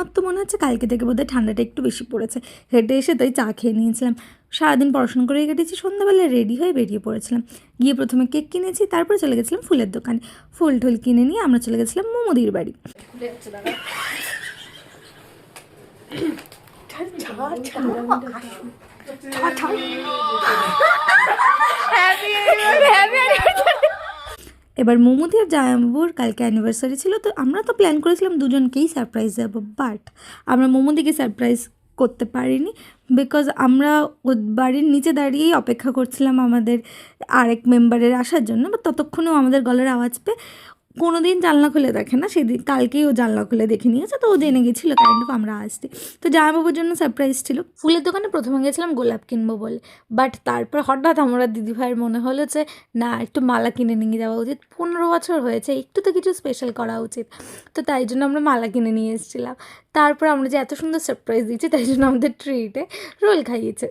আমার তো মনে হচ্ছে কালকে থেকে বোধহয় ঠান্ডাটা একটু বেশি পড়েছে। হেঁটে এসে তাই চা খেয়ে নিয়েছিলাম। সারাদিন পড়াশোনা করেই কেটেছি। সন্ধ্যাবেলায় রেডি হয়ে বেরিয়ে পড়েছিলাম। গিয়ে প্রথমে কেক কিনেছি, তারপরে চলে গেছিলাম ফুলের দোকানে। ফুল টুল কিনে নিয়ে আমরা চলে গেছিলাম মোমোদির বাড়ি। এবার মোমোদি আর জামাইবাবুর কালকে অ্যানিভার্সারি ছিল, তো আমরা তো প্ল্যান করেছিলাম দুজনকেই সারপ্রাইজ দেবো, বাট আমরা মোমোদিকে সারপ্রাইজ করতে পারিনি। বিকজ আমরা ওর বাড়ির নিচে দাঁড়িয়েই অপেক্ষা করছিলাম আমাদের আরেক মেম্বারের আসার জন্য, বা ততক্ষণেও আমাদের গলার আওয়াজ পেয়ে কোনো দিন জানলা খুলে দেখে না, সেদিন কালকেই ও জানলা খুলে দেখে নিয়েছে, তো ও জেনে গেছিলো কাইন্ড অফ আমরা আসতে। তো জামাইবাবুর জন্য সারপ্রাইজ ছিল। ফুলের দোকানে প্রথমে গেছিলাম গোলাপ কিনবো বলে, বাট তারপর হঠাৎ আমরা দিদিভাইয়ের মনে হলো যে না, একটু মালা কিনে নিয়ে যাওয়া উচিত। 15 বছর হয়েছে, একটু তো কিছু স্পেশাল করা উচিত। তো তাই জন্য আমরা মালা কিনে নিয়ে এসেছিলাম। তারপর আমরা যে এত সুন্দর সারপ্রাইজ দিয়েছি, তাই জন্য আমাদের ট্রিটে রোল খাইয়েছে।